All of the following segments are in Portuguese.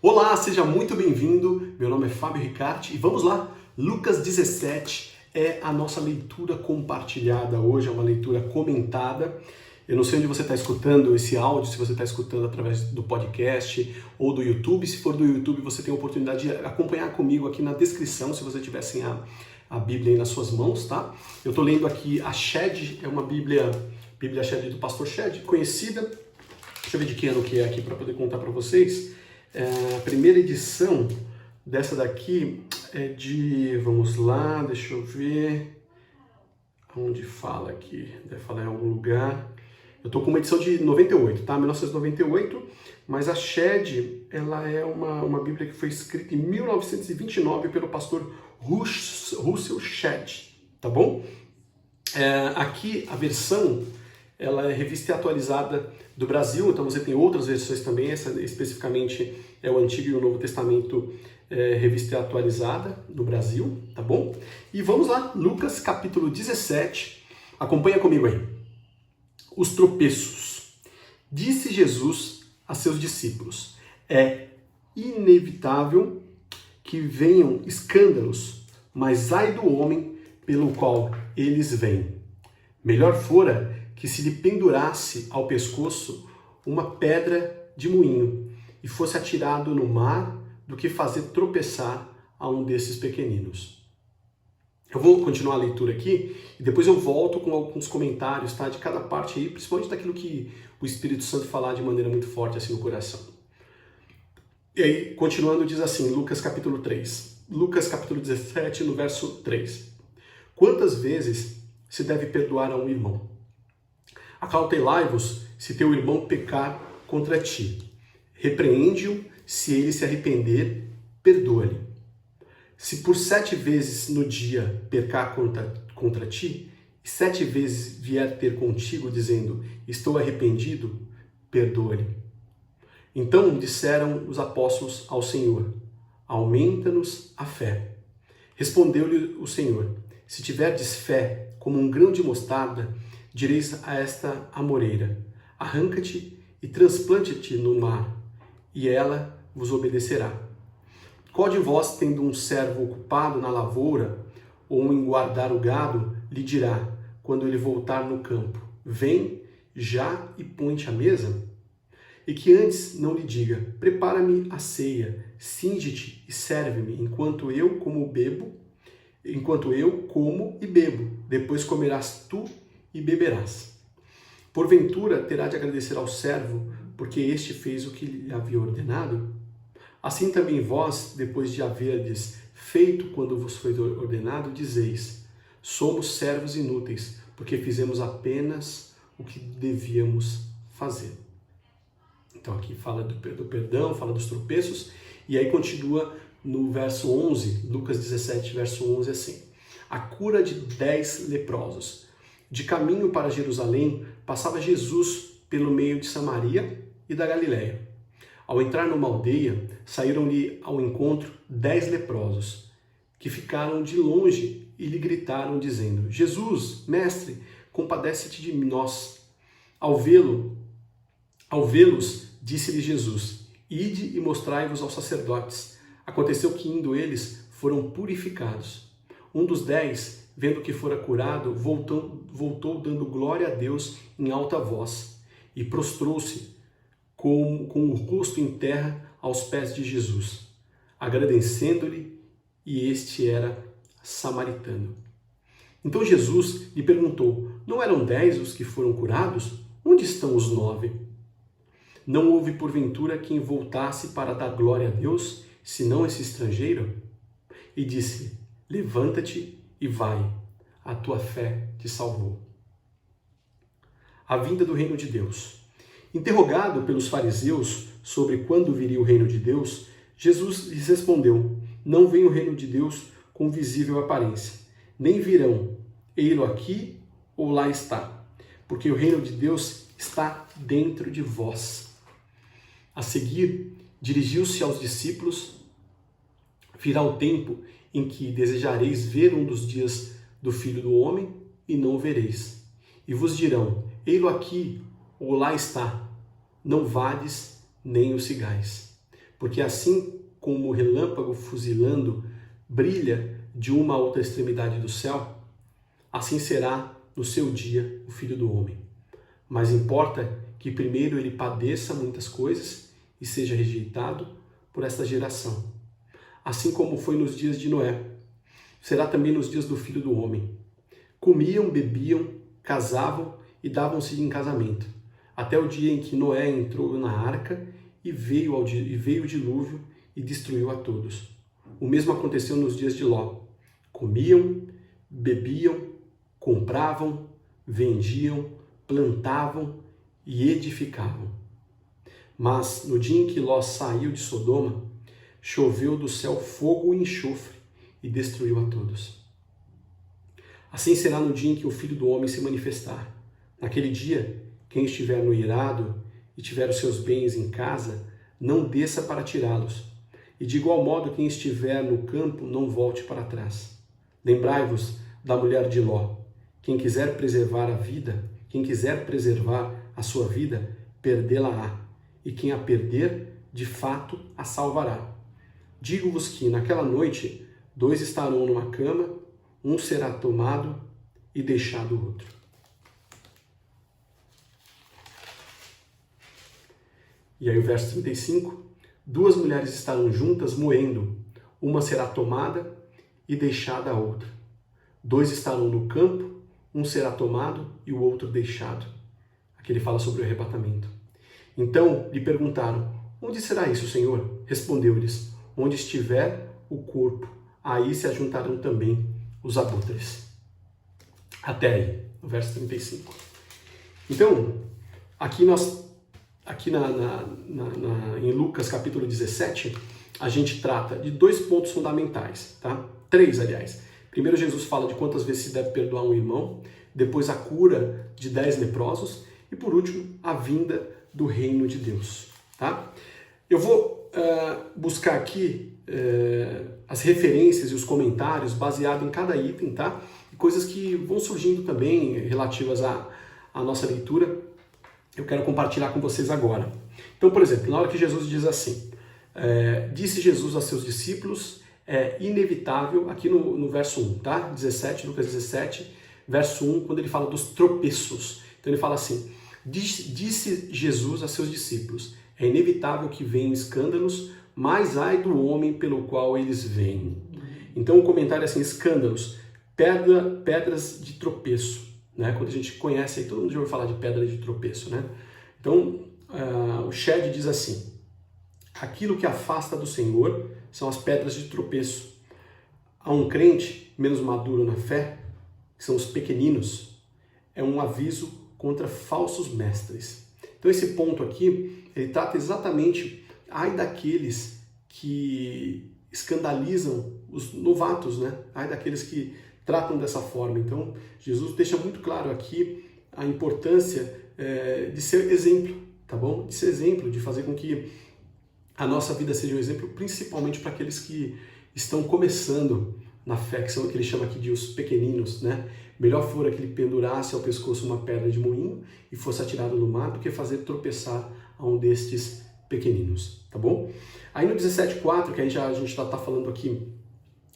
Olá, seja muito bem-vindo. Meu nome é Fábio Ricarte e vamos lá. Lucas 17 é a nossa leitura compartilhada hoje, é uma leitura comentada. Eu não sei onde você está escutando esse áudio, se você está escutando através do podcast ou do YouTube. Se for do YouTube, você tem a oportunidade de acompanhar comigo aqui na descrição, se você tiver sem a Bíblia aí nas suas mãos, tá? Eu estou lendo aqui a Shed, é uma Bíblia Shed do pastor Shed, conhecida. Deixa eu ver de que ano que é aqui para poder contar para vocês. A primeira edição dessa daqui é de, vamos lá, deixa eu ver, onde fala aqui, deve falar em algum lugar. Eu tô com uma edição de 98, tá? 1998, mas a Shed, ela é uma Bíblia que foi escrita em 1929 pelo pastor Russell Shedd, tá bom? Aqui a versão, ela é revista e atualizada do Brasil, então você tem outras versões também, essa especificamente é o Antigo e o Novo Testamento revista e atualizada do Brasil, tá bom? E vamos lá, Lucas capítulo 17, acompanha comigo aí. Os tropeços. Disse Jesus a seus discípulos: é inevitável que venham escândalos, mas ai do homem pelo qual eles vêm. Melhor fora que se lhe pendurasse ao pescoço uma pedra de moinho e fosse atirado no mar do que fazer tropeçar a um desses pequeninos. Eu vou continuar a leitura aqui e depois eu volto com alguns comentários, tá, de cada parte aí, principalmente daquilo que o Espírito Santo falar de maneira muito forte assim no coração. E aí, continuando, diz assim, Lucas capítulo 3. Lucas capítulo 17, no verso 3. Quantas vezes se deve perdoar a um irmão? Acautelai-vos se teu irmão pecar contra ti. Repreende-o, se ele se arrepender, perdoa-lhe. Se por 7 vezes no dia pecar contra ti, e 7 vezes vier ter contigo dizendo, estou arrependido, perdoa-lhe. Então disseram os apóstolos ao Senhor, aumenta-nos a fé. Respondeu-lhe o Senhor, se tiverdes fé como um grão de mostarda, direis a esta amoreira, arranca-te e transplante-te no mar, e ela vos obedecerá. Qual de vós, tendo um servo ocupado na lavoura, ou em guardar o gado, lhe dirá, quando ele voltar no campo, vem já e põe-te à mesa? E que antes não lhe diga, prepara-me a ceia, cinge-te e serve-me, enquanto eu como e bebo, depois comerás tu e beberás. Porventura terá de agradecer ao servo, porque este fez o que lhe havia ordenado? Assim também vós, depois de haverdes feito quando vos foi ordenado, dizeis, somos servos inúteis, porque fizemos apenas o que devíamos fazer. Então aqui fala do perdão, fala dos tropeços, e aí continua no verso 11, Lucas 17, verso 11, assim. A cura de 10 leprosos. De caminho para Jerusalém, passava Jesus pelo meio de Samaria e da Galiléia. Ao entrar numa aldeia, saíram-lhe ao encontro 10 leprosos, que ficaram de longe e lhe gritaram, dizendo, Jesus, mestre, compadece-te de nós. Ao vê-los, disse-lhe Jesus, ide e mostrai-vos aos sacerdotes. Aconteceu que, indo eles, foram purificados. Um dos 10, vendo que fora curado, voltou dando glória a Deus em alta voz, e prostrou-se com o rosto em terra aos pés de Jesus, agradecendo-lhe, e este era samaritano. Então Jesus lhe perguntou, não eram 10 os que foram curados? Onde estão os 9? Não houve porventura quem voltasse para dar glória a Deus, senão esse estrangeiro? E disse, levanta-te e vai, a tua fé te salvou. A vinda do reino de Deus. Interrogado pelos fariseus sobre quando viria o reino de Deus, Jesus lhes respondeu, não vem o reino de Deus com visível aparência, nem virão, ei-lo aqui ou lá está, porque o reino de Deus está dentro de vós. A seguir, dirigiu-se aos discípulos, virá o tempo em que desejareis ver um dos dias do Filho do Homem e não o vereis. E vos dirão, ei-lo aqui ou lá está, não vades nem o sigais. porque assim como o relâmpago fuzilando brilha de uma a outra extremidade do céu, assim será no seu dia o Filho do Homem. Mas importa que primeiro ele padeça muitas coisas e seja rejeitado por esta geração. Assim como foi nos dias de Noé, será também nos dias do Filho do Homem. Comiam, bebiam, casavam e davam-se em casamento, até o dia em que Noé entrou na arca e veio o dilúvio e destruiu a todos. O mesmo aconteceu nos dias de Ló. Comiam, bebiam, compravam, vendiam, plantavam e edificavam. Mas no dia em que Ló saiu de Sodoma, choveu do céu fogo e enxofre e destruiu a todos. Assim será no dia em que o Filho do Homem se manifestar. Naquele dia, quem estiver no eirado e tiver os seus bens em casa, não desça para tirá-los. E de igual modo, quem estiver no campo, não volte para trás. Lembrai-vos da mulher de Ló. Quem quiser preservar a sua vida, perdê-la-á. E quem a perder, de fato, a salvará. Digo-vos que, naquela noite, 2 estarão numa cama, um será tomado e deixado o outro. E aí o verso 35, 2 mulheres estarão juntas moendo, uma será tomada e deixada a outra. 2 estarão no campo, um será tomado e o outro deixado. Aqui ele fala sobre o arrebatamento. Então lhe perguntaram, onde será isso, Senhor? Respondeu-lhes, onde estiver o corpo, aí se ajuntarão também os abutres. Até aí, no verso 35. Então, em Lucas capítulo 17, a gente trata de 2 pontos fundamentais, tá? 3, aliás. Primeiro, Jesus fala de quantas vezes se deve perdoar um irmão, depois a cura de 10 leprosos e, por último, a vinda do reino de Deus, tá? Eu vou buscar aqui as referências e os comentários baseados em cada item, tá? E coisas que vão surgindo também relativas à nossa leitura, eu quero compartilhar com vocês agora. Então, por exemplo, na hora que Jesus diz assim, disse Jesus a seus discípulos, é inevitável, aqui no verso 1, tá? 17, Lucas 17, verso 1, quando ele fala dos tropeços. Então ele fala assim, disse Jesus a seus discípulos, é inevitável que venham escândalos, mas ai do homem pelo qual eles vêm. Então o comentário é assim, escândalos, pedras de tropeço, né? Quando a gente conhece, aí todo mundo já ouviu falar de pedra de tropeço, né? Então o Shedd diz assim, aquilo que afasta do Senhor são as pedras de tropeço. A um crente menos maduro na fé, que são os pequeninos, é um aviso contra falsos mestres. Então esse ponto aqui, ele trata exatamente, ai daqueles que escandalizam os novatos, né? Ai daqueles que tratam dessa forma. Então Jesus deixa muito claro aqui a importância de ser exemplo, tá bom? De ser exemplo, de fazer com que a nossa vida seja um exemplo, principalmente para aqueles que estão começando na fé, que são o que ele chama aqui de os pequeninos, né? Melhor fora que ele pendurasse ao pescoço uma pedra de moinho e fosse atirado no mar do que fazer tropeçar a um destes pequeninos, tá bom? Aí no 17,4, que aí a gente está falando aqui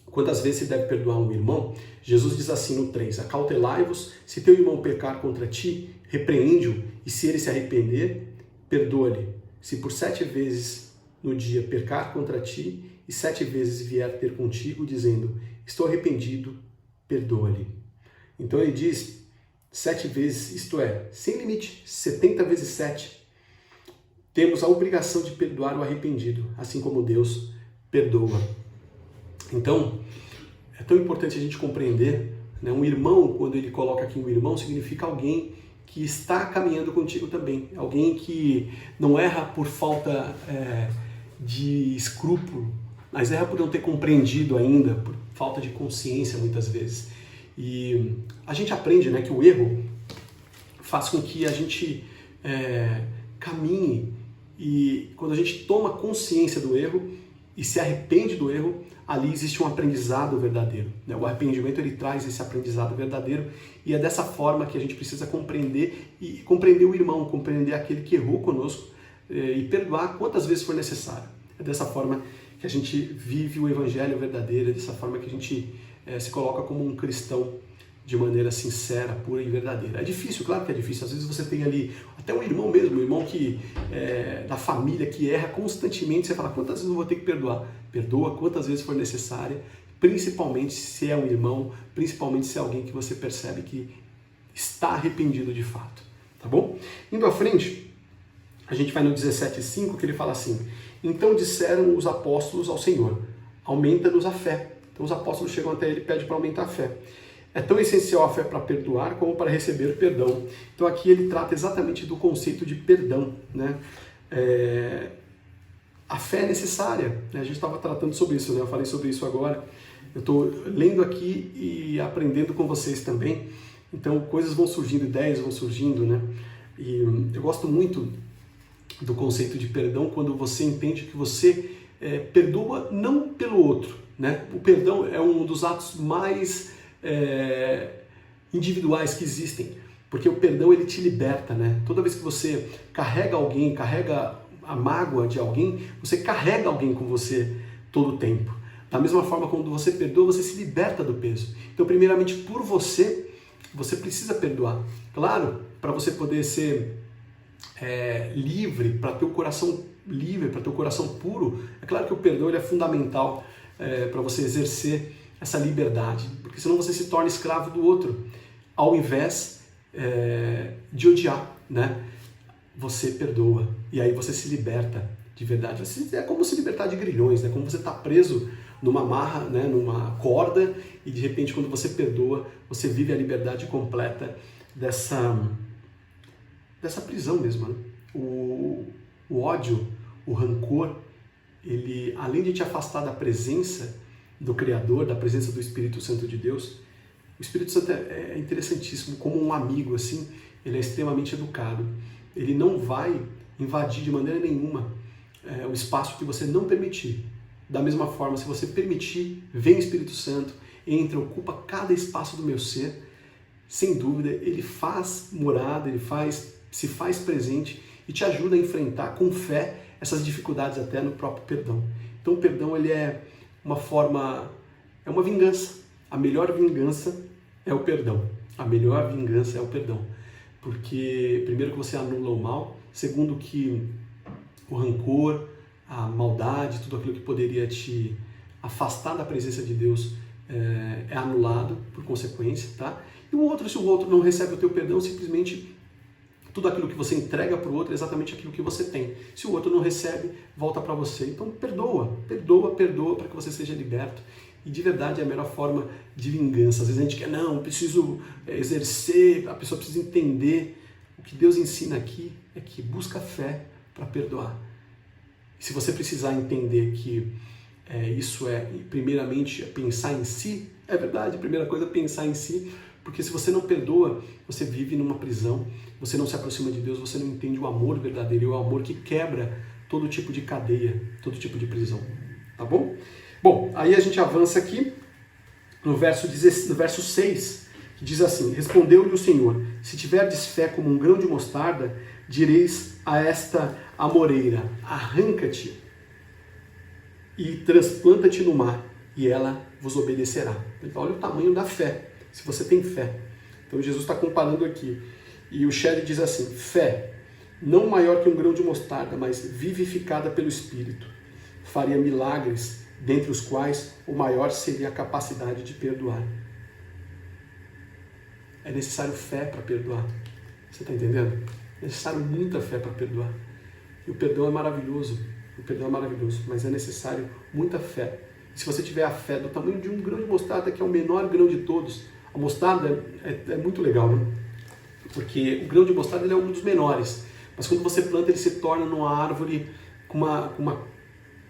quantas vezes se deve perdoar um irmão, Jesus diz assim no 3, acautelai-vos, se teu irmão pecar contra ti, repreende-o, e se ele se arrepender, perdoa-lhe. Se por 7 vezes no dia pecar contra ti, e 7 vezes vier ter contigo, dizendo, estou arrependido, perdoa-lhe. Então ele diz 7 vezes, isto é, sem limite, 70 vezes 7. Temos a obrigação de perdoar o arrependido, assim como Deus perdoa. Então, é tão importante a gente compreender, né? Um irmão, quando ele coloca aqui um irmão, significa alguém que está caminhando contigo também. Alguém que não erra por falta de escrúpulo, mas erra por não ter compreendido ainda, por falta de consciência muitas vezes. E a gente aprende, né, que o erro faz com que a gente caminhe, e quando a gente toma consciência do erro e se arrepende do erro, ali existe um aprendizado verdadeiro, né? O arrependimento, ele traz esse aprendizado verdadeiro, e é dessa forma que a gente precisa compreender, e compreender o irmão, compreender aquele que errou conosco, e perdoar quantas vezes for necessário. É dessa forma que a gente vive o evangelho verdadeiro, é dessa forma que a gente se coloca como um cristão de maneira sincera, pura e verdadeira. É difícil, claro que é difícil. Às vezes você tem ali até um irmão mesmo, um irmão que da família que erra constantemente. Você fala, quantas vezes eu vou ter que perdoar? Perdoa quantas vezes for necessária, principalmente se é um irmão, principalmente se é alguém que você percebe que está arrependido de fato. Tá bom? Indo à frente, a gente vai no 17:5, que ele fala assim: então disseram os apóstolos ao Senhor, aumenta-nos a fé. Então os apóstolos chegam até ele e pedem para aumentar a fé. É tão essencial a fé para perdoar como para receber perdão. Então aqui ele trata exatamente do conceito de perdão, né? A fé é necessária, né? A gente estava tratando sobre isso, né? Eu falei sobre isso agora. Eu estou lendo aqui e aprendendo com vocês também. Então coisas vão surgindo, ideias vão surgindo, né? E eu gosto muito do conceito de perdão quando você entende que você perdoa não pelo outro, né? O perdão é um dos atos mais individuais que existem, porque o perdão ele te liberta, né? Toda vez que você carrega alguém, carrega a mágoa de alguém, você carrega alguém com você todo o tempo. Da mesma forma, quando você perdoa, você se liberta do peso. Então, primeiramente, por você precisa perdoar. Claro, para você poder ser livre, para ter o coração livre, para ter o coração puro, é claro que o perdão ele é fundamental para você exercer essa liberdade, porque senão você se torna escravo do outro, ao invés de odiar, né? Você perdoa, e aí você se liberta de verdade. É como se libertar de grilhões, né? Como você está preso numa amarra, né? Numa corda, e de repente quando você perdoa, você vive a liberdade completa dessa prisão mesmo, né? O ódio, o rancor, ele, além de te afastar da presença do Criador, da presença do Espírito Santo de Deus, o Espírito Santo é interessantíssimo, como um amigo, assim, ele é extremamente educado. Ele não vai invadir de maneira nenhuma o espaço que você não permitir. Da mesma forma, se você permitir, vem o Espírito Santo, entra, ocupa cada espaço do meu ser, sem dúvida, ele faz morada, ele se faz presente e te ajuda a enfrentar com fé essas dificuldades até no próprio perdão. Então o perdão ele é uma forma, é uma vingança. A melhor vingança é o perdão. A melhor vingança é o perdão. Porque primeiro que você anula o mal, segundo que o rancor, a maldade, tudo aquilo que poderia te afastar da presença de Deus é anulado por consequência, tá? E o outro, se o outro não recebe o teu perdão, simplesmente tudo aquilo que você entrega para o outro é exatamente aquilo que você tem. Se o outro não recebe, volta para você. Então perdoa para que você seja liberto. E de verdade é a melhor forma de vingança. Às vezes a gente quer, não, preciso exercer, a pessoa precisa entender. O que Deus ensina aqui é que busca fé para perdoar. E se você precisar entender que isso primeiramente, pensar em si, é verdade, a primeira coisa é pensar em si, porque se você não perdoa, você vive numa prisão, você não se aproxima de Deus, você não entende o amor verdadeiro, o amor que quebra todo tipo de cadeia, todo tipo de prisão, tá bom? Bom, aí a gente avança aqui no verso 6, que diz assim: respondeu-lhe o Senhor, se tiverdes fé como um grão de mostarda, direis a esta amoreira, arranca-te e transplanta-te no mar, e ela vos obedecerá. Então, olha o tamanho da fé, se você tem fé. Então Jesus está comparando aqui. E o Shelley diz assim: fé, não maior que um grão de mostarda, mas vivificada pelo Espírito, faria milagres, dentre os quais o maior seria a capacidade de perdoar. É necessário fé para perdoar. Você está entendendo? É necessário muita fé para perdoar. E o perdão é maravilhoso. O perdão é maravilhoso, mas é necessário muita fé. E se você tiver a fé do tamanho de um grão de mostarda, que é o menor grão de todos, a mostarda é muito legal, né? Porque o grão de mostarda ele é um dos menores. Mas quando você planta, ele se torna numa árvore com uma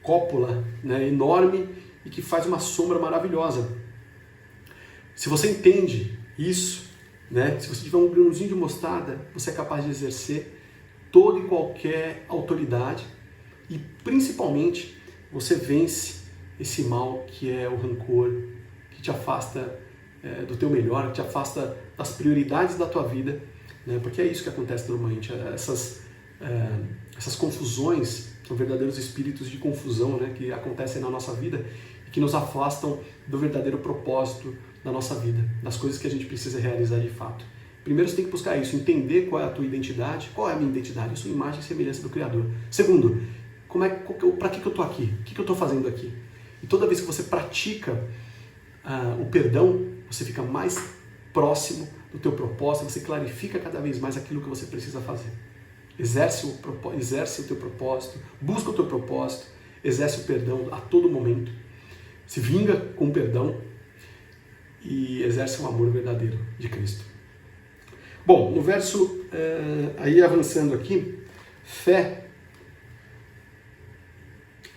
cópula, né, enorme e que faz uma sombra maravilhosa. Se você entende isso, né, se você tiver um grãozinho de mostarda, você é capaz de exercer toda e qualquer autoridade e principalmente você vence esse mal que é o rancor, que te afasta do teu melhor, que te afasta das prioridades da tua vida, né, porque é isso que acontece normalmente, essas confusões verdadeiros espíritos de confusão, né, que acontecem na nossa vida e que nos afastam do verdadeiro propósito da nossa vida, das coisas que a gente precisa realizar de fato. Primeiro, você tem que buscar isso, entender qual é a tua identidade, qual é a minha identidade, a sua imagem e semelhança do Criador. Segundo, para que eu estou aqui? O que eu estou fazendo aqui? E toda vez que você pratica o perdão, você fica mais próximo do teu propósito, você clarifica cada vez mais aquilo que você precisa fazer. Exerce o teu propósito, busca o teu propósito, exerce o perdão a todo momento, se vinga com perdão e exerce um amor verdadeiro de Cristo. Bom, no verso, aí avançando aqui, fé,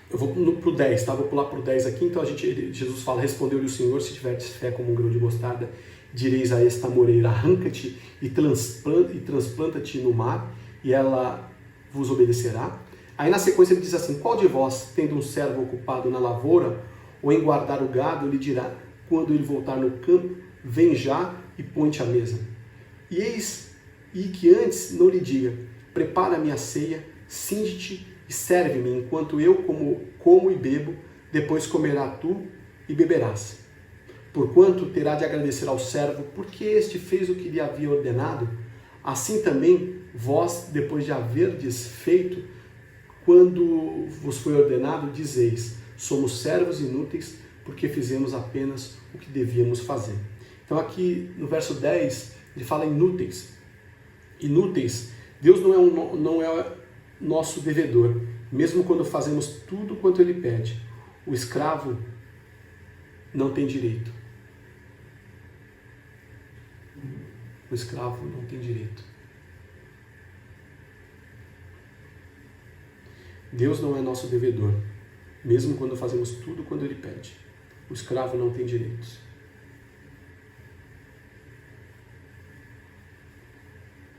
eu vou para o 10, tá? Vou pular para o 10 aqui, então Jesus fala, respondeu-lhe o Senhor, se tiveres fé como um grão de mostarda, direis a esta moreira, arranca-te e transplanta-te no mar, e ela vos obedecerá. Aí na sequência ele diz assim, qual de vós, tendo um servo ocupado na lavoura, ou em guardar o gado, lhe dirá, quando ele voltar no campo, vem já e põe-te à mesa. E que antes não lhe diga, prepara-me a ceia, cinge-te e serve-me, enquanto eu como e bebo, depois comerá tu e beberás. Porquanto terá de agradecer ao servo, porque este fez o que lhe havia ordenado, assim também vós, depois de haverdes feito, quando vos foi ordenado, dizeis, somos servos inúteis, porque fizemos apenas o que devíamos fazer. Então aqui no verso 10, ele fala inúteis. Inúteis, Deus não é nosso devedor, mesmo quando fazemos tudo quanto Ele pede. O escravo não tem direito. O escravo não tem direito. Deus não é nosso devedor, mesmo quando fazemos tudo quando Ele pede. O escravo não tem direitos.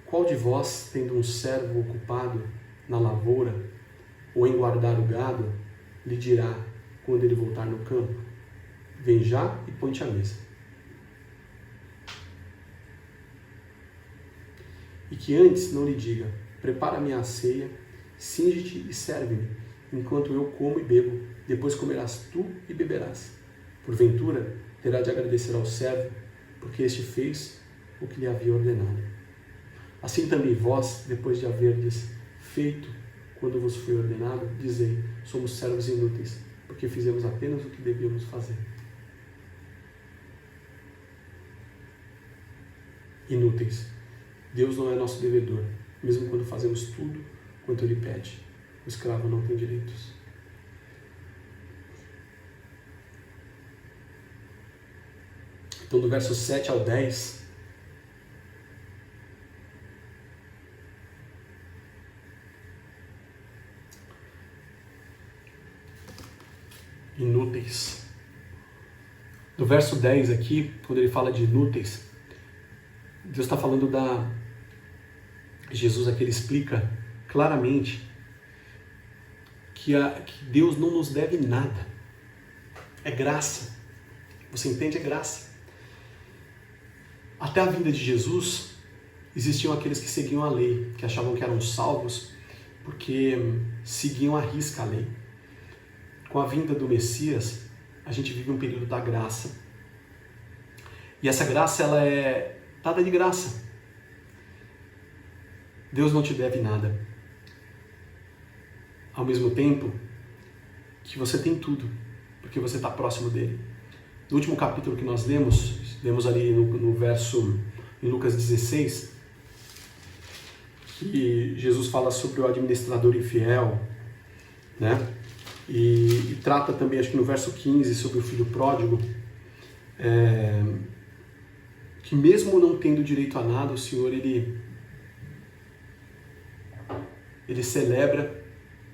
Qual de vós, tendo um servo ocupado na lavoura, ou em guardar o gado, lhe dirá, quando ele voltar no campo, vem já e põe-te à mesa? E que antes não lhe diga, prepara-me a ceia, cinge-te e serve-me, enquanto eu como e bebo, depois comerás tu e beberás. Porventura, terá de agradecer ao servo, porque este fez o que lhe havia ordenado. Assim também vós, depois de haverdes feito quando vos foi ordenado, dizei, somos servos inúteis, porque fizemos apenas o que devíamos fazer. Inúteis. Deus não é nosso devedor, mesmo quando fazemos tudo quanto Ele pede. O escravo não tem direitos. Então, do verso 7 ao 10, inúteis. Do verso 10 aqui, quando ele fala de inúteis, Deus está falando Jesus aqui, ele explica claramente que Deus não nos deve nada. É graça. Você entende? É graça. Até a vinda de Jesus, existiam aqueles que seguiam a lei, que achavam que eram salvos, porque seguiam à risca a lei. Com a vinda do Messias, a gente vive um período da graça. E essa graça, ela é dada de graça. Deus não te deve nada. Ao mesmo tempo que você tem tudo, porque você está próximo dele. No último capítulo que nós lemos ali no verso, em Lucas 16, que Jesus fala sobre o administrador infiel, né? E trata também, acho que no verso 15, sobre o filho pródigo, que mesmo não tendo direito a nada, o Senhor, ele celebra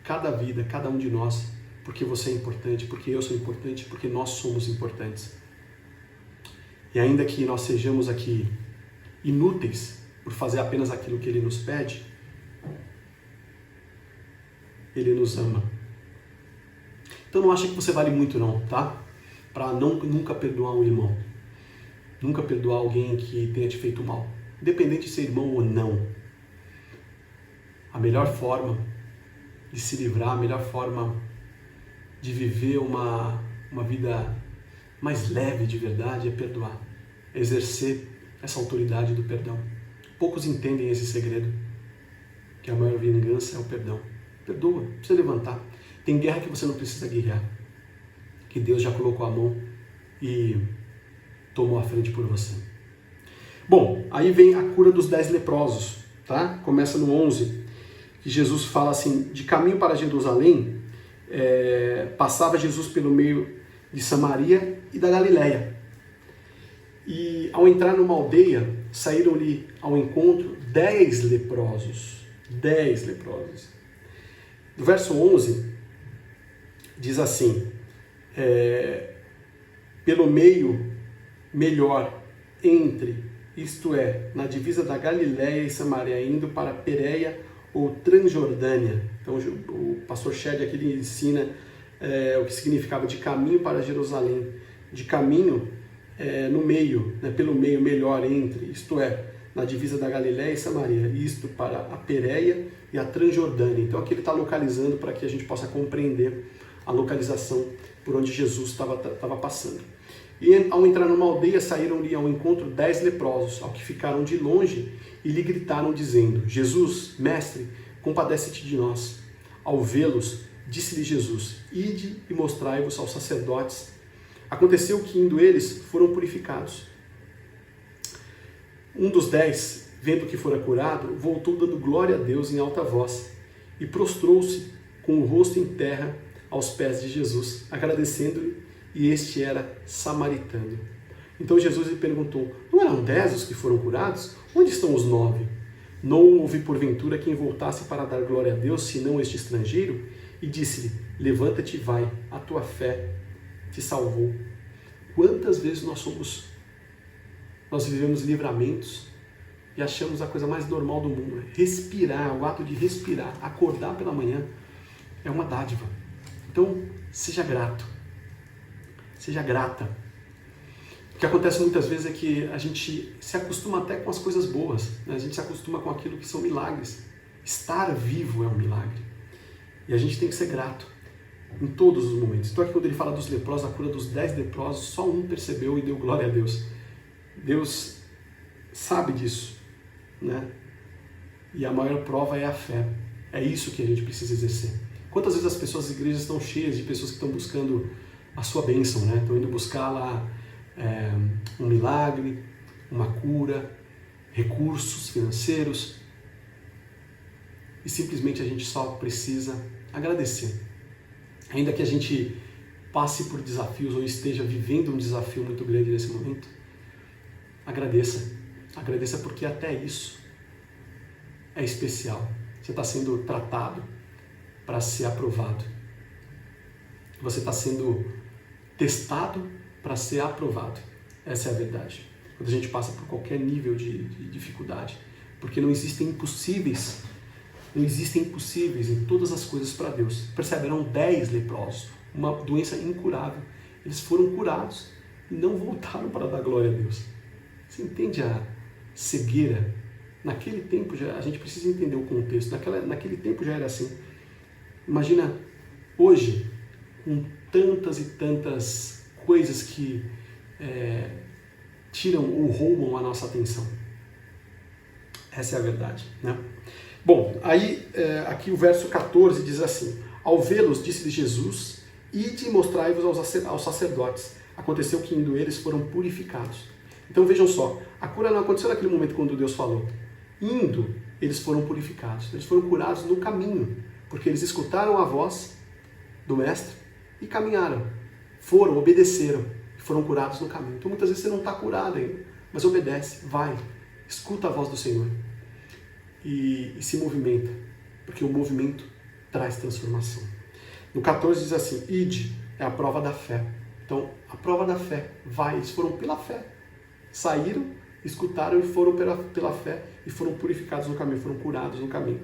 cada vida, cada um de nós, porque você é importante, porque eu sou importante, porque nós somos importantes. E ainda que nós sejamos aqui inúteis por fazer apenas aquilo que Ele nos pede, Ele nos ama. Então não acha que você vale muito não, tá? Para nunca perdoar um irmão. Nunca perdoar alguém que tenha te feito mal. Independente de ser irmão ou não. A melhor forma de se livrar, a melhor forma de viver uma vida mais leve de verdade é perdoar, é exercer essa autoridade do perdão. Poucos entendem esse segredo, que a maior vingança é o perdão. Perdoa, não precisa levantar. Tem guerra que você não precisa guerrear, que Deus já colocou a mão e tomou a frente por você. Bom, aí vem a cura dos 10 leprosos, tá? Começa no 11, que Jesus fala assim, de caminho para Jerusalém, passava Jesus pelo meio de Samaria e da Galileia. E ao entrar numa aldeia, saíram-lhe ao encontro 10 leprosos. 10 leprosos. No verso 11, diz assim, pelo meio melhor entre, isto é, na divisa da Galileia e Samaria, indo para Pérea ou Transjordânia. Então o pastor Shed aqui ele ensina o que significava de caminho para Jerusalém, de caminho no meio, né, pelo meio melhor entre, isto é, na divisa da Galileia e Samaria, isto para a Pérea e a Transjordânia. Então aqui ele está localizando para que a gente possa compreender a localização por onde Jesus estava passando. E ao entrar numa aldeia, saíram-lhe ao encontro 10 leprosos, ao que ficaram de longe, e lhe gritaram, dizendo, Jesus, mestre, compadece-te de nós. Ao vê-los, disse-lhe Jesus, ide e mostrai-vos aos sacerdotes. Aconteceu que, indo eles, foram purificados. Um dos 10, vendo que fora curado, voltou dando glória a Deus em alta voz, e prostrou-se com o rosto em terra aos pés de Jesus, agradecendo-lhe, e este era samaritano. Então Jesus lhe perguntou, não eram 10 os que foram curados? Onde estão os 9? Não houve porventura quem voltasse para dar glória a Deus, senão este estrangeiro? E disse-lhe, levanta-te e vai, a tua fé te salvou. Quantas vezes nós vivemos livramentos e achamos a coisa mais normal do mundo, respirar, o ato de respirar, acordar pela manhã, é uma dádiva. Então, seja grato. Seja grata. O que acontece muitas vezes é que a gente se acostuma até com as coisas boas, né? A gente se acostuma com aquilo que são milagres. Estar vivo é um milagre. E a gente tem que ser grato em todos os momentos. Então aqui quando ele fala dos leprosos, a cura dos 10 leprosos, só um percebeu e deu glória a Deus. Deus sabe disso, né? E a maior prova é a fé. É isso que a gente precisa exercer. Quantas vezes as pessoas, as igrejas estão cheias de pessoas que estão buscando a sua bênção, né? Estão indo buscar lá um milagre, uma cura, recursos financeiros, e simplesmente a gente só precisa agradecer. Ainda que a gente passe por desafios ou esteja vivendo um desafio muito grande nesse momento, agradeça. Agradeça porque até isso é especial. Você está sendo tratado para ser aprovado. Você está sendo testado para ser aprovado. Essa é a verdade. Quando a gente passa por qualquer nível de dificuldade. Porque não existem impossíveis. Não existem impossíveis em todas as coisas para Deus. Percebe? Eram 10 leprosos. Uma doença incurável. Eles foram curados e não voltaram para dar glória a Deus. Você entende a cegueira? Naquele tempo, a gente precisa entender o contexto. Naquele tempo já era assim. Imagina hoje, com tantas e tantas coisas que tiram ou roubam a nossa atenção. Essa é a verdade, né? Bom, aí aqui o verso 14 diz assim, ao vê-los, disse-lhe Jesus, ide e mostrai-vos aos sacerdotes. Aconteceu que indo eles foram purificados. Então vejam só, a cura não aconteceu naquele momento quando Deus falou. Indo, eles foram purificados. Eles foram curados no caminho, porque eles escutaram a voz do Mestre e caminharam. Foram, obedeceram e foram curados no caminho. Então muitas vezes você não está curado ainda, mas obedece, vai, escuta a voz do Senhor e se movimenta, porque o movimento traz transformação. No 14 diz assim, ide, é a prova da fé. Então, a prova da fé, vai, eles foram pela fé. Saíram, escutaram e foram pela fé e foram purificados no caminho, foram curados no caminho.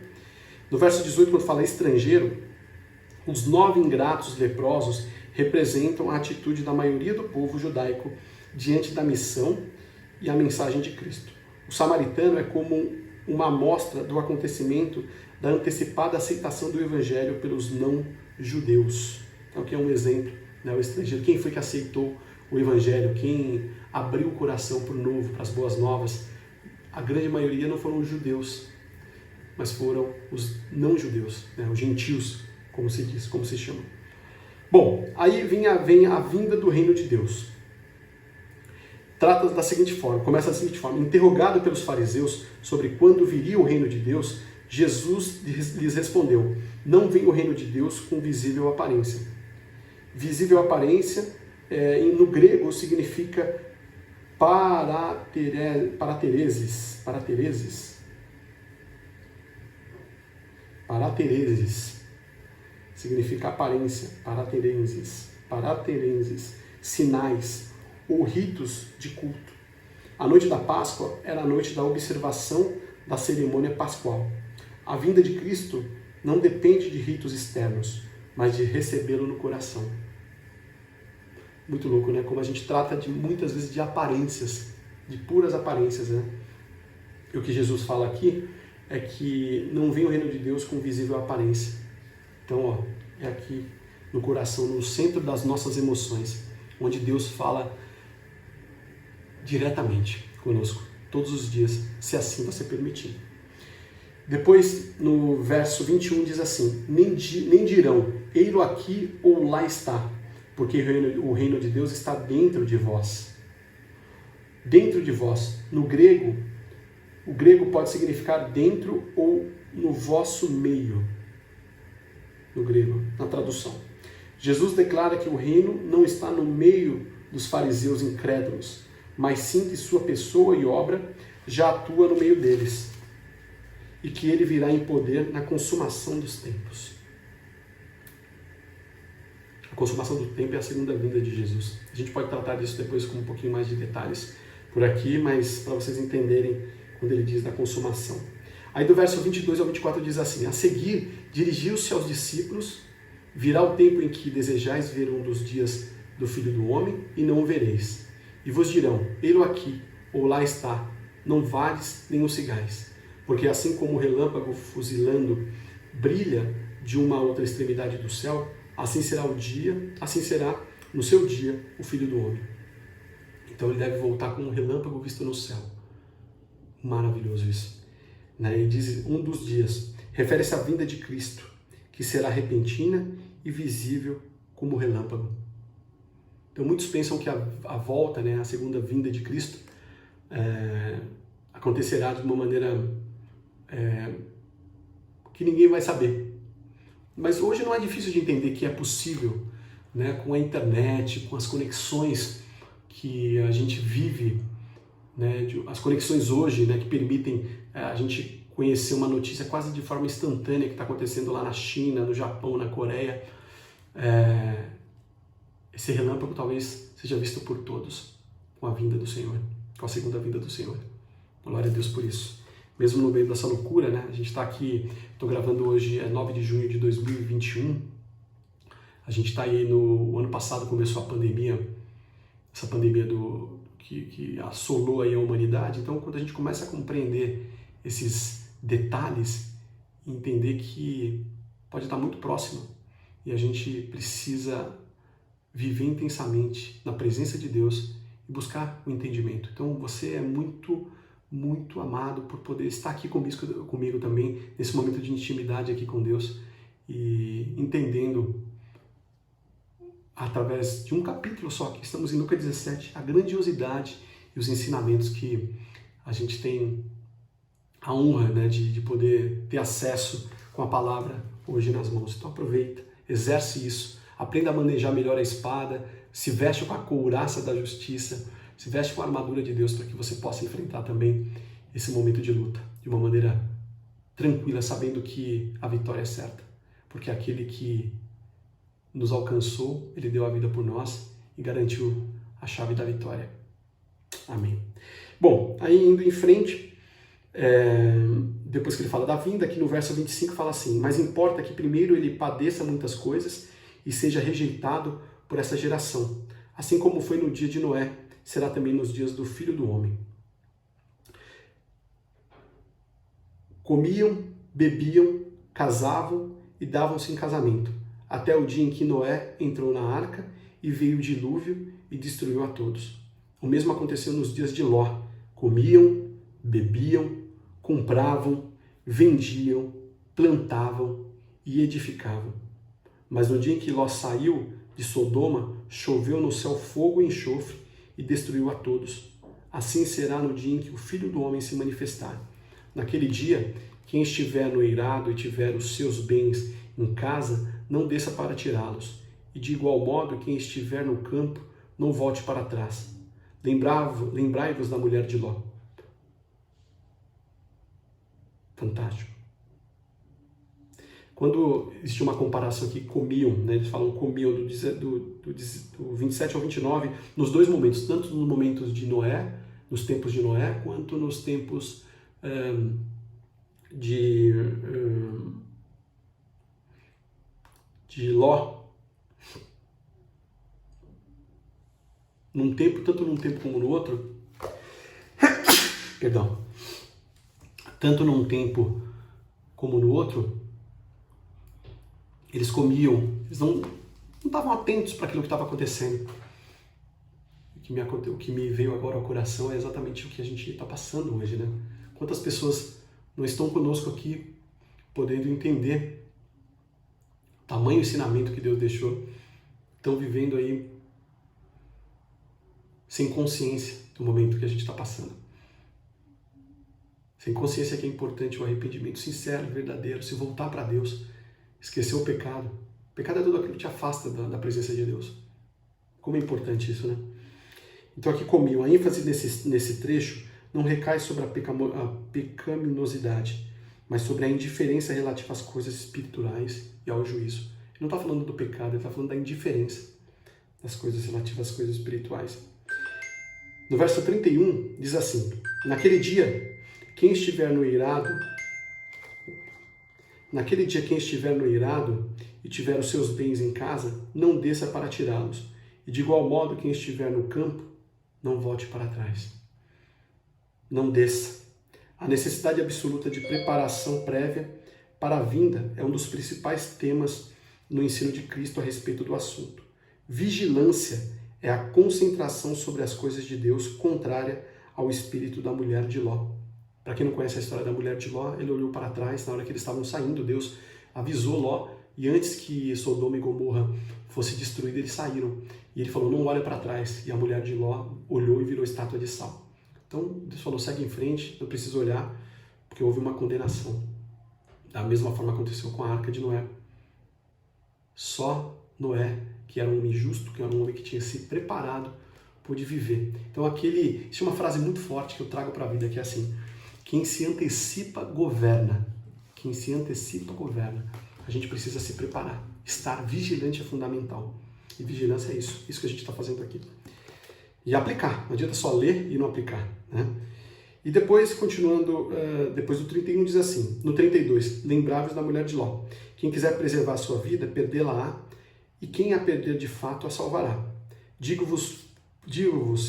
No verso 18, quando fala estrangeiro, os 9 ingratos leprosos representam a atitude da maioria do povo judaico diante da missão e a mensagem de Cristo. O samaritano é como uma amostra do acontecimento da antecipada aceitação do evangelho pelos não-judeus. Então aqui é um exemplo, né? O estrangeiro, quem foi que aceitou o evangelho, quem abriu o coração para o novo, para as boas novas? A grande maioria não foram os judeus, mas foram os não-judeus, né? Os gentios, como se diz, como se chama. Bom, aí vem a vinda do reino de Deus. Trata da seguinte forma, começa da seguinte forma: interrogado pelos fariseus sobre quando viria o reino de Deus, Jesus lhes respondeu: não vem o reino de Deus com visível aparência. Visível aparência, no grego, significa paratereses. Significa aparência, paraterenses, sinais ou ritos de culto. A noite da Páscoa era a noite da observação da cerimônia pascual. A vinda de Cristo não depende de ritos externos, mas de recebê-lo no coração. Muito louco, né? Como a gente trata muitas vezes de aparências, de puras aparências, né? E o que Jesus fala aqui é que não vem o reino de Deus com visível aparência. Então, é aqui no coração, no centro das nossas emoções, onde Deus fala diretamente conosco, todos os dias, se assim você permitir. Depois, no verso 21, diz assim: nem dirão, ei-lo aqui ou lá está, porque o reino de Deus está dentro de vós. Dentro de vós. No grego, o grego pode significar dentro ou no vosso meio. No grego, na tradução. Jesus declara que o reino não está no meio dos fariseus incrédulos, mas sim que sua pessoa e obra já atua no meio deles, e que ele virá em poder na consumação dos tempos. A consumação do tempo é a segunda vinda de Jesus. A gente pode tratar disso depois com um pouquinho mais de detalhes por aqui, mas para vocês entenderem quando ele diz da consumação. Aí do verso 22 ao 24 diz assim: a seguir, dirigiu-se aos discípulos: virá o tempo em que desejais ver um dos dias do Filho do Homem, e não o vereis. E vos dirão: ei-lo aqui, ou lá está, não vades nem o sigais. Porque assim como o relâmpago fuzilando brilha de uma outra extremidade do céu, assim será no seu dia o Filho do Homem. Então ele deve voltar com um relâmpago visto no céu. Maravilhoso isso. E diz um dos dias, refere-se à vinda de Cristo, que será repentina e visível como relâmpago. Então muitos pensam que a volta, a segunda vinda de Cristo, acontecerá de uma maneira que ninguém vai saber. Mas hoje não é difícil de entender que é possível, com a internet, com as conexões que a gente vive, as conexões hoje, que permitem a gente conhecer uma notícia quase de forma instantânea que está acontecendo lá na China, no Japão, na Coreia. Esse relâmpago talvez seja visto por todos com a vinda do Senhor, com a segunda vinda do Senhor. Glória a Deus por isso. Mesmo no meio dessa loucura, a gente está aqui, estou gravando hoje, 9 de junho de 2021. A gente está aí no ano passado, começou a pandemia, essa pandemia que assolou aí a humanidade. Então, quando a gente começa a compreender esses detalhes, entender que pode estar muito próximo e a gente precisa viver intensamente na presença de Deus e buscar o entendimento. Então, você é muito amado por poder estar aqui comigo também, nesse momento de intimidade aqui com Deus e entendendo, através de um capítulo só, que estamos em Lucas 17, a grandiosidade e os ensinamentos que a gente tem a honra de poder ter acesso com a palavra hoje nas mãos. Então aproveita, exerce isso, aprenda a manejar melhor a espada, se veste com a couraça da justiça, se veste com a armadura de Deus para que você possa enfrentar também esse momento de luta de uma maneira tranquila, sabendo que a vitória é certa, porque aquele que nos alcançou, ele deu a vida por nós e garantiu a chave da vitória. Amém. Bom, aí indo em frente, depois que ele fala da vinda, aqui no verso 25 fala assim: mas importa que primeiro ele padeça muitas coisas e seja rejeitado por essa geração, assim como foi no dia de Noé, será também nos dias do Filho do Homem. Comiam, bebiam, casavam e davam-se em casamento, até o dia em que Noé entrou na arca e veio o dilúvio e destruiu a todos. O mesmo aconteceu nos dias de Ló. Comiam, bebiam, compravam, vendiam, plantavam e edificavam. Mas no dia em que Ló saiu de Sodoma, choveu no céu fogo e enxofre e destruiu a todos. Assim será no dia em que o Filho do Homem se manifestar. Naquele dia, quem estiver no eirado e tiver os seus bens em casa, não desça para tirá-los. E de igual modo, quem estiver no campo, não volte para trás. Lembrai-vos da mulher de Ló. Fantástico. Quando existe uma comparação aqui, comiam, né? Eles falam comiam do 27 ao 29, nos dois momentos, tanto nos momentos de Noé, nos tempos de Noé, quanto nos tempos de Ló. Tanto num tempo como no outro, perdão, tanto num tempo como no outro, eles comiam, eles não estavam atentos para aquilo que estava acontecendo. O que me veio agora ao coração é exatamente o que a gente está passando hoje, né? Quantas pessoas não estão conosco aqui, podendo entender o tamanho ensinamento que Deus deixou, estão vivendo aí sem consciência do momento que a gente está passando. Sem consciência que é importante o arrependimento sincero, verdadeiro, se voltar para Deus, esquecer o pecado. O pecado é tudo aquilo que te afasta da presença de Deus. Como é importante isso, né? Então aqui comiam. A ênfase nesse trecho não recai sobre a pecaminosidade, mas sobre a indiferença relativa às coisas espirituais e ao juízo. Ele não está falando do pecado, ele está falando da indiferença das coisas relativas às coisas espirituais. No verso 31 diz assim: Naquele dia, quem estiver no eirado e tiver os seus bens em casa, não desça para tirá-los. E de igual modo, quem estiver no campo, não volte para trás. Não desça. A necessidade absoluta de preparação prévia para a vinda é um dos principais temas no ensino de Cristo a respeito do assunto. Vigilância é a concentração sobre as coisas de Deus, contrária ao espírito da mulher de Ló. Para quem não conhece a história da mulher de Ló, ele olhou para trás na hora que eles estavam saindo, Deus avisou Ló, e antes que Sodoma e Gomorra fosse destruída, eles saíram. E ele falou, não olha para trás. E a mulher de Ló olhou e virou estátua de sal. Então Deus falou, segue em frente, não precisa olhar, porque houve uma condenação. Da mesma forma aconteceu com a arca de Noé. Só Noé, que era um homem justo, que era um homem que tinha se preparado, pôde viver. Então existe uma frase muito forte que eu trago para a vida, que é assim: quem se antecipa, governa. Quem se antecipa, governa. A gente precisa se preparar. Estar vigilante é fundamental. E vigilância é isso que a gente está fazendo aqui. E aplicar. Não adianta só ler e não aplicar, né? E depois, continuando, depois do 31 diz assim, no 32, lembrai-vos da mulher de Ló. Quem quiser preservar a sua vida, perdê-la-á, e quem a perder de fato a salvará. Digo-vos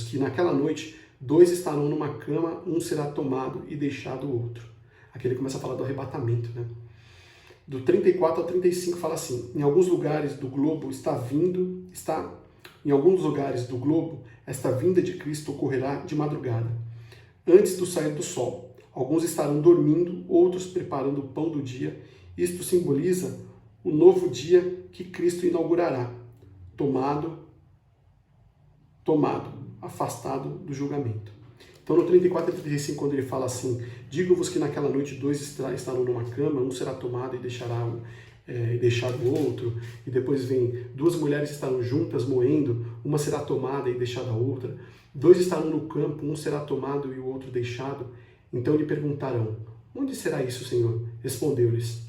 que naquela noite 2 estarão numa cama, um será tomado e deixado o outro. Aqui ele começa a falar do arrebatamento, né? Do 34 ao 35 fala assim, em alguns lugares do globo esta vinda de Cristo ocorrerá de madrugada, antes do sair do sol. Alguns estarão dormindo, outros preparando o pão do dia. Isto simboliza o novo dia que Cristo inaugurará, afastado do julgamento. Então no 34 e 35, quando ele fala assim, digo-vos que naquela noite 2 estarão numa cama, um será tomado e deixado o outro, e depois vem 2 mulheres estarão juntas moendo, uma será tomada e deixada a outra, 2 estarão no campo, um será tomado e o outro deixado. Então lhe perguntarão, onde será isso, Senhor? Respondeu-lhes,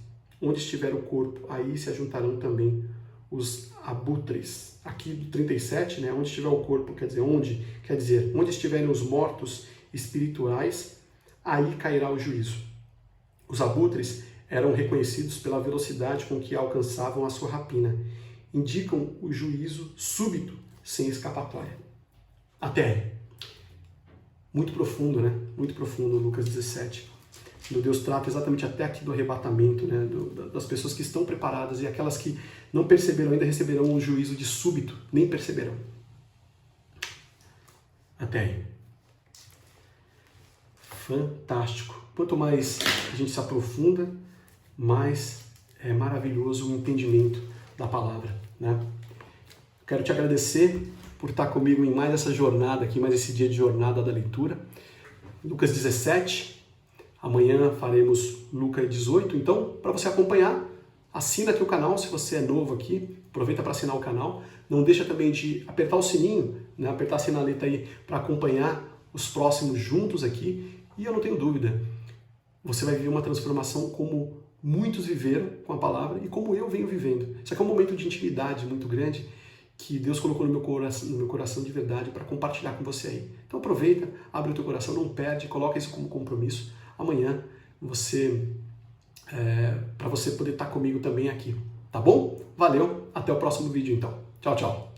onde estiver o corpo, aí se ajuntarão também os abutres. Aqui do 37, né, onde estiver o corpo, quer dizer, onde estiverem os mortos espirituais, aí cairá o juízo. Os abutres eram reconhecidos pela velocidade com que alcançavam a sua rapina. Indicam o juízo súbito, sem escapatória. Até aí. Muito profundo, né? Muito profundo, Lucas 17. quando Deus trata exatamente até aqui do arrebatamento, né, das pessoas que estão preparadas e aquelas que não perceberam ainda receberão um juízo de súbito, nem perceberão. Até aí. Fantástico. Quanto mais a gente se aprofunda, mais é maravilhoso o entendimento da palavra, né? Quero te agradecer por estar comigo em mais essa jornada aqui, mais esse dia de jornada da leitura. Lucas 17, amanhã faremos Lucas 18, então, para você acompanhar, assina aqui o canal, se você é novo aqui, aproveita para assinar o canal. Não deixa também de apertar o sininho, né? Apertar a sinaleta aí para acompanhar os próximos juntos aqui. E eu não tenho dúvida, você vai viver uma transformação como muitos viveram com a palavra e como eu venho vivendo. Isso aqui é um momento de intimidade muito grande que Deus colocou no meu coração de verdade para compartilhar com você aí. Então aproveita, abre o teu coração, não perde, coloca isso como compromisso. Amanhã para você poder estar comigo também aqui, tá bom? Valeu, até o próximo vídeo então. Tchau, tchau.